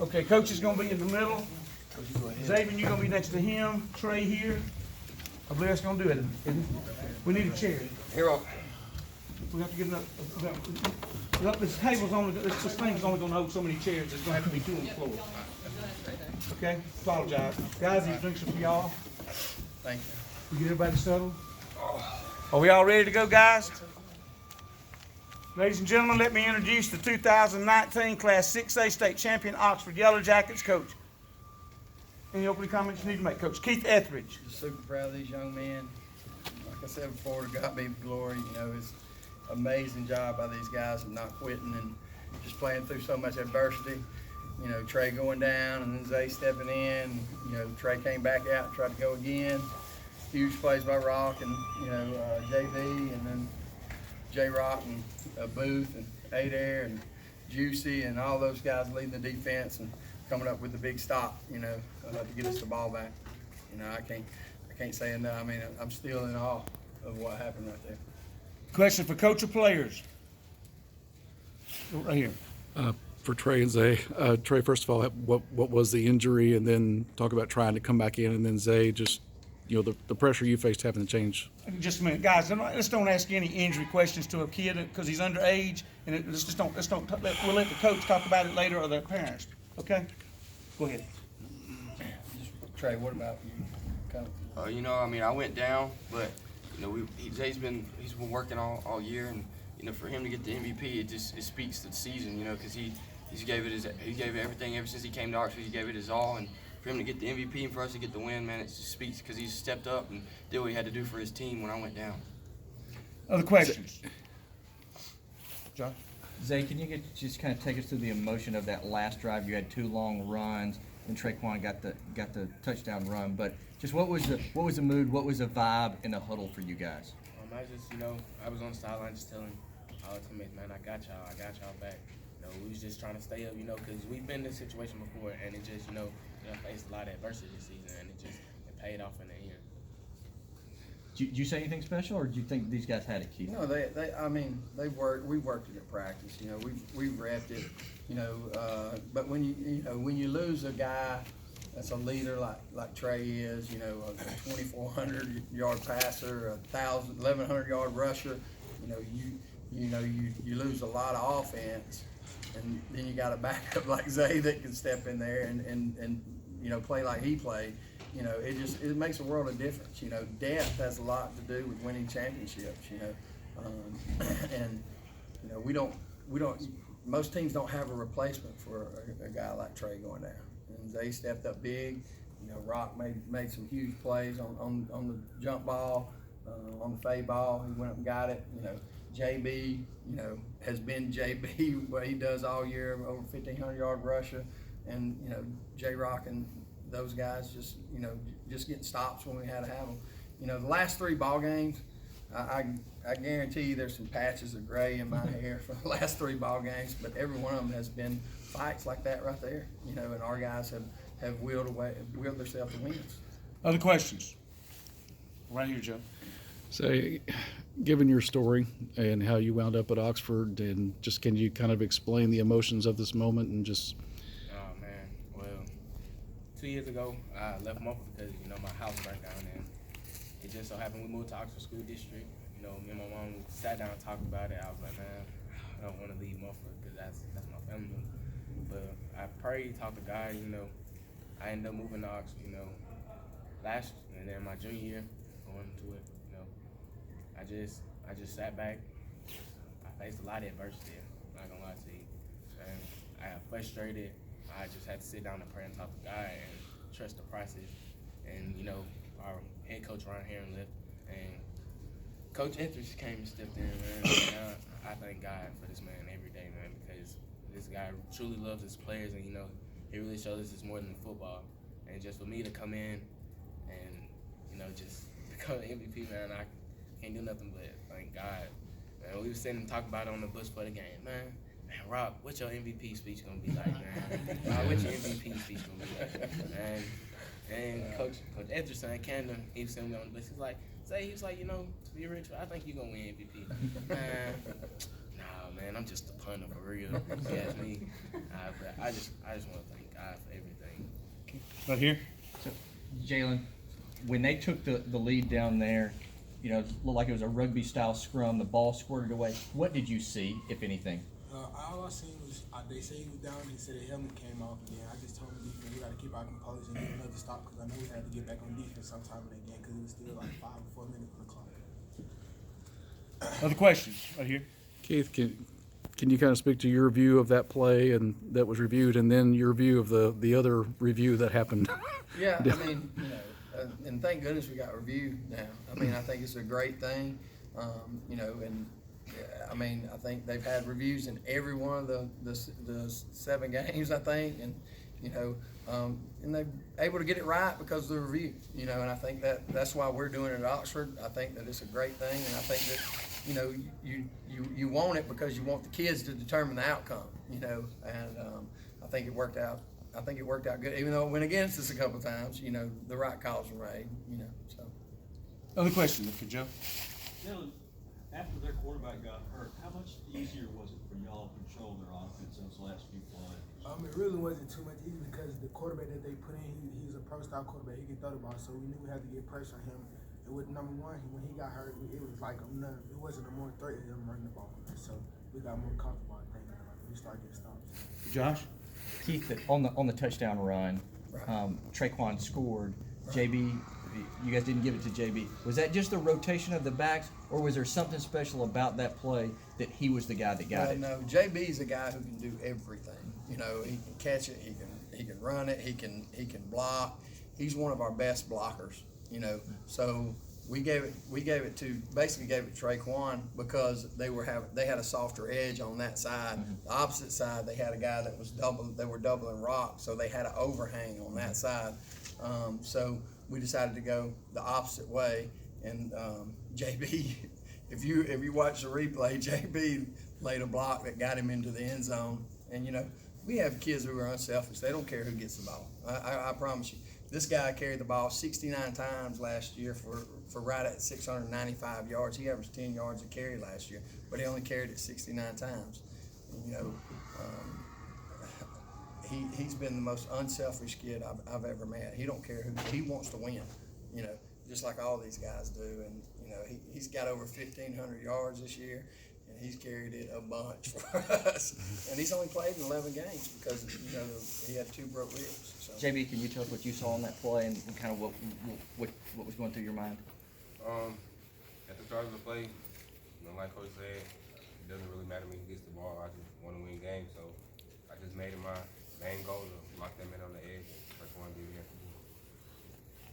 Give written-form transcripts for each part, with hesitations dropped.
Okay, Coach is gonna be in the middle. Xavier, you're gonna be next to him. Trey here. I believe that's gonna do it. We need a chair. Here, We have to get enough. This table's only, this thing's only gonna hold so many chairs. There's gonna have to be 2 on the floor. Okay, apologize. Guys, these drinks are for y'all. thank you. We get everybody settled? Are we all ready to go, guys? Ladies and gentlemen, let me introduce the 2019 Class 6A State Champion Oxford Yellow Jackets coach. Any opening comments you need to make, Coach? Keith Etheridge. Just super proud of these young men. Like I said before, to God be the glory. You know, it's an amazing job by these guys of not quitting and just playing through so much adversity. You know, Trey going down and then Zay stepping in. You know, Trey came back out and tried to go again. Huge plays by Rock and, you know, JB and then J-Rock and Booth and Adair and Juicy and all those guys leading the defense and coming up with the big stop, you know, to get us the ball back. You know, I can't say enough. I mean, I'm still in awe of what happened right there. Question for coach or players? Right here. For Trey and Zay. Trey, first of all, what was the injury, and then talk about trying to come back in, and then Zay, just, you know, the pressure you faced having to change. Just a minute, guys. Let's don't ask any injury questions to a kid because he's underage, and we'll let the coach talk about it later or their parents. Okay? Go ahead. Trey, what about you? You know, I mean, I went down, but you know, Zay's been working all year, and you know, for him to get the MVP, it speaks to the season, you know, because he gave it everything ever since he came to Oxford. He gave it his all, and for him to get the MVP and for us to get the win, man, it just speaks because he's stepped up and did what he had to do for his team when I went down. Other questions? John? Zay, can you just kind of take us through the emotion of that last drive? You had 2 long runs, and Traquan got the touchdown run. But just what was the mood? What was the vibe in the huddle for you guys? I just, you know, I was on the sideline just telling all the teammates, man, I got y'all back. You know, we was just trying to stay up, you know, because we've been in this situation before, and it just, you know, faced a lot of adversity this season, and it paid off in the end. Did you say anything special, or do you think these guys had it, Keith? No, we worked it at practice. You know, we've repped it. You know, but when you lose a guy that's a leader like Trey is, you know, a 2,400 yard passer, 1,100 yard rusher, you lose a lot of offense, and then you got a backup like Zay that can step in there and you know, play like he played. You know, it makes a world of difference. You know, depth has a lot to do with winning championships. You know, and you know we don't. Most teams don't have a replacement for a guy like Trey going down. And Zay stepped up big. You know, Rock made some huge plays on the jump ball, on the fade ball. He went up and got it. You know, JB, you know, has been JB what he does all year, over 1,500 yard rusher, and you know, J-Rock and those guys just getting stops when we had to have them. You know, the last 3 ball games, I guarantee you there's some patches of gray in my hair for the last 3 ball games, but every one of them has been fights like that right there. You know, and our guys have wheeled themselves to wins. Other questions? Right here, Joe. So, given your story and how you wound up at Oxford, and just can you kind of explain the emotions of this moment and just? Oh man, well, 2 years ago I left Mumford because you know my house burnt down, and it just so happened we moved to Oxford School District. You know, me and my mom sat down and talked about it. I was like, man, I don't want to leave Mumford because that's my family. But I prayed, talked to God. You know, I ended up moving to Oxford. You know, and then my junior year going into it. You know, I just sat back. I faced a lot of adversity. I'm not gonna lie to you. And I got frustrated. I just had to sit down and pray and talk to God and trust the process. And you know, our head coach around here and left, and Coach Etheridge came and stepped in, man. And I thank God for this man every day, man, because this guy truly loves his players, and you know, he really showed us it's more than football. And just for me to come in and you know just become an MVP, man, I can't do nothing but thank God. Man, we were sitting and talking about it on the bus for the game, man. Man, Rob, what's your MVP speech gonna be like, man? Rob, what's your MVP speech gonna be like? And Coach Edgerson Camden, he was sitting me on the list. He was like, you know, to be rich, I think you're gonna win MVP. Man, nah, man, I'm just a punter for real. If you ask me. But I just want to thank God for everything. Right here. So, Jalen, when they took the lead down there, you know, it looked like it was a rugby style scrum. The ball squirted away. What did you see, if anything? All I seen was they said he was down. He said the helmet came off, and then I just told him we got to keep our composure and get another stop because I know we had to get back on defense sometime in that game because it was still like 5 or 4 minutes on the clock. Other questions? Right here. Keith, can you kind of speak to your view of that play and that was reviewed, and then your view of the other review that happened? Yeah, I mean, you know, and thank goodness we got reviewed now. I mean, I think it's a great thing, you know, and I mean, I think they've had reviews in every one of the 7 games, I think, and you know, and they're able to get it right because of the review, you know, and I think that's why we're doing it at Oxford. I think that it's a great thing, and I think that, you know, you want it because you want the kids to determine the outcome, you know, and I think it worked out. I think it worked out good, even though it went against us a couple of times. You know, the right calls were made. You know, so. Other questions for Joe? Dylan, after their quarterback got hurt, how much easier was it for y'all to control their offense those last few plays? It really wasn't too much easier because the quarterback that they put in, he was a pro-style quarterback. He could throw the ball, so we knew we had to get pressure on him. And with number one, when he got hurt, it was like it wasn't a more threat than him running the ball. So we got more comfortable, I think, we started getting stops. Josh? Keith, on the touchdown run, Traquan scored. JB, you guys didn't give it to JB. Was that just the rotation of the backs, or was there something special about that play that he was the guy that got it? No, JB is a guy who can do everything. You know, he can catch it, he can run it, he can block. He's one of our best blockers. You know, so we gave it to Traquan because they had a softer edge on that side. Mm-hmm. The opposite side, they had a guy that was doubling rock, so they had an overhang on that side. So we decided to go the opposite way, and JB, if you watch the replay, JB laid a block that got him into the end zone. And you know, we have kids who are unselfish. They don't care who gets the ball. I promise you. This guy carried the ball 69 times last year for right at 695 yards. He averaged 10 yards a carry last year, but he only carried it 69 times. And, you know, he's been the most unselfish kid I've ever met. He don't care who. He wants to win, you know, just like all these guys do. And you know, he's got over 1,500 yards this year, and he's carried it a bunch for us. And he's only played in 11 games because, you know, he had 2 broke ribs. So. JB, can you tell us what you saw on that play and kind of what was going through your mind? At the start of the play, you know, like Coach said, it doesn't really matter when he gets the ball. I just want to win games, so I just made it my main goal to lock them in on the edge and first one to be here.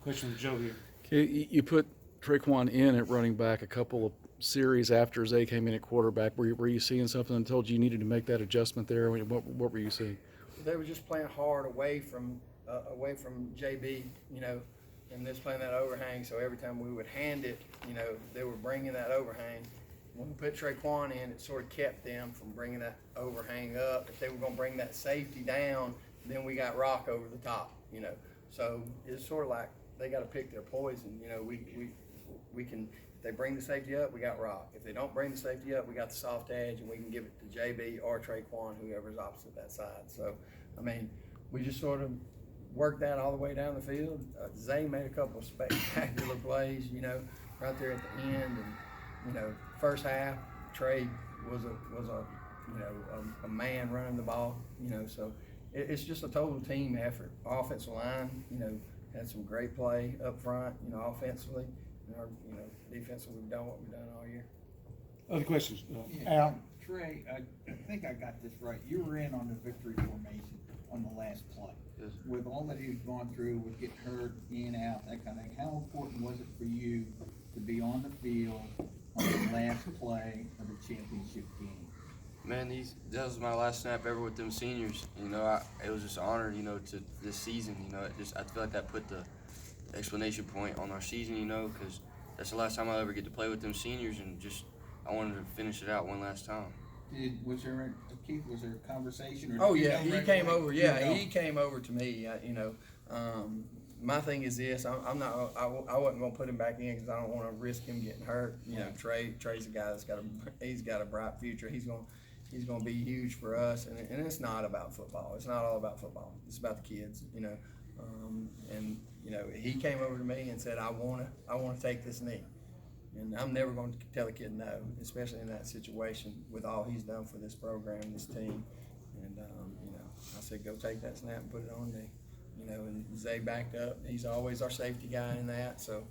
Question for Joe here. Okay, you put Traquan in at running back a couple of series after Zay came in at quarterback. Were you seeing something that told you needed to make that adjustment there? I mean, what were you seeing? They were just playing hard away from JB, you know, and just playing that overhang. So every time we would hand it, you know, they were bringing that overhang. When we put Traquan in, it sort of kept them from bringing that overhang up. If they were going to bring that safety down, then we got rock over the top, you know. So it's sort of like they got to pick their poison. You know, we can. If they bring the safety up, we got rock. If they don't bring the safety up, we got the soft edge, and we can give it to JB or Traquan, whoever's opposite that side. So, I mean, we just sort of worked that all the way down the field. Zay made a couple of spectacular plays, you know, right there at the end. And, you know, first half, Trey was a man running the ball, you know. So it's just a total team effort. Offensive line, you know, had some great play up front, you know, offensively. Our, you know, defensively, we've done what we've done all year. Other questions? Yeah. Al? Trey, I think I got this right. You were in on the victory formation on the last play. Yes. With all that he's gone through, with getting hurt, in, out, that kind of thing, how important was it for you to be on the field on the last play of the championship game? Man, that was my last snap ever with them seniors. You know, it was just an honor, you know, to this season. You know, I feel like that put the explanation point on our season, you know, because that's the last time I'll ever get to play with them seniors, and just I wanted to finish it out one last time. Was there a conversation? Oh yeah, he came over. Yeah, he came over to me. You know, my thing is this: I wasn't gonna put him back in because I don't want to risk him getting hurt. You know, Trey's a guy that's got a bright future. he's going to be huge for us. And it's not about football. It's not all about football. It's about the kids, you know. And you know, he came over to me and said, I want to take this knee. And I'm never going to tell a kid no, especially in that situation with all he's done for this program, this team. And, you know, I said, go take that snap and put it on me. You know, and Zay backed up. He's always our safety guy in that. So,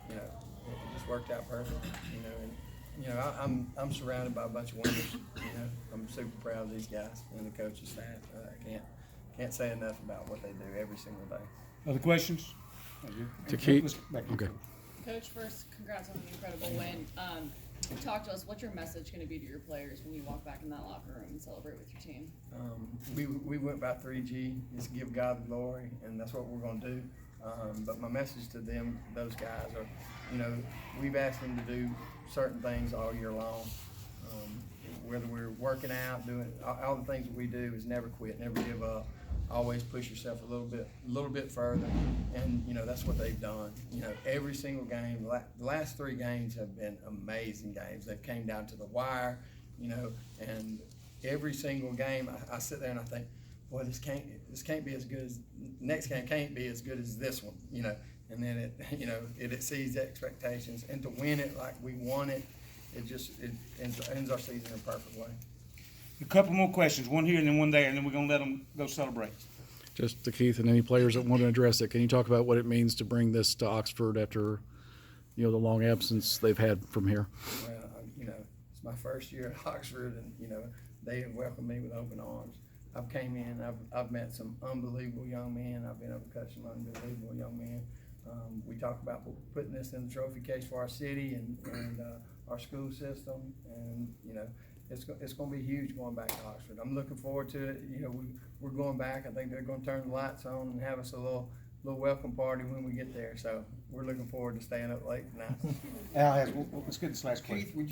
you know, it just worked out perfect. You know, and, you know, I'm surrounded by a bunch of winners. You know, I'm super proud of these guys and the coaching staff. I can't say enough about what they do every single day. Other questions? To Keith? Okay. Coach, first, congrats on an incredible win. Talk to us. What's your message going to be to your players when you walk back in that locker room and celebrate with your team? We went by 3G. Is give God the glory, and that's what we're going to do. But my message to them, those guys, are, you know, we've asked them to do certain things all year long. Whether we're working out, doing all the things that we do is never quit, never give up. Always push yourself a little bit further, and you know that's what they've done. You know, every single game, the last 3 games have been amazing games. They've came down to the wire, you know, and every single game I sit there and I think, boy, this can't be as good as next game can't be as good as this one, you know. And then it exceeds expectations, and to win it like we won it, it ends our season in a perfect way. A couple more questions, one here and then one there, and then we're going to let them go celebrate. Just to Keith and any players that want to address it, can you talk about what it means to bring this to Oxford after, you know, the long absence they've had from here? Well, you know, it's my first year at Oxford, and you know they have welcomed me with open arms. I've came in, I've met some unbelievable young men. I've been able to coach some unbelievable young men. We talk about putting this in the trophy case for our city and our school system, and you know. It's going to be huge going back to Oxford. I'm looking forward to it. You know, we're going back. I think they're going to turn the lights on and have us a little welcome party when we get there. So we're looking forward to staying up late tonight. Al, let's get this last question. Keith, would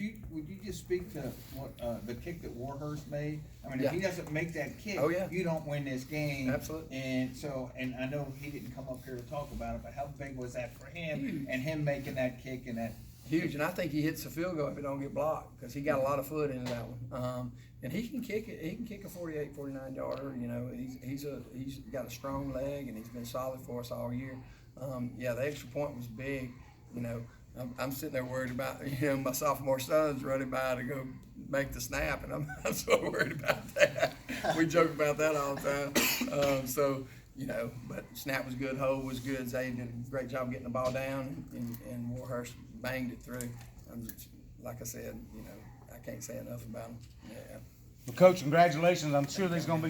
you just speak to what the kick that Warhurst made? I mean, Yeah. if he doesn't make that kick, Oh, yeah. you don't win this game. Absolutely. And so, and I know he didn't come up here to talk about it, but how big was that for him? And him making that kick and that. Huge, and I think he hits the field goal if it don't get blocked, because he got a lot of foot into that one. And he can kick it. He can kick a 48, 49 yarder. You know, he's got a strong leg, and he's been solid for us all year. Yeah, the extra point was big. You know, I'm sitting there worried about, you know, my sophomore son's running by to go make the snap, and I'm so worried about that. We joke about that all the time. So. You know, but snap was good, hold was good. Zay did a great job getting the ball down, and Warhurst banged it through. Like I said, you know, I can't say enough about him. Yeah. Well, Coach, congratulations. I'm sure there's going to be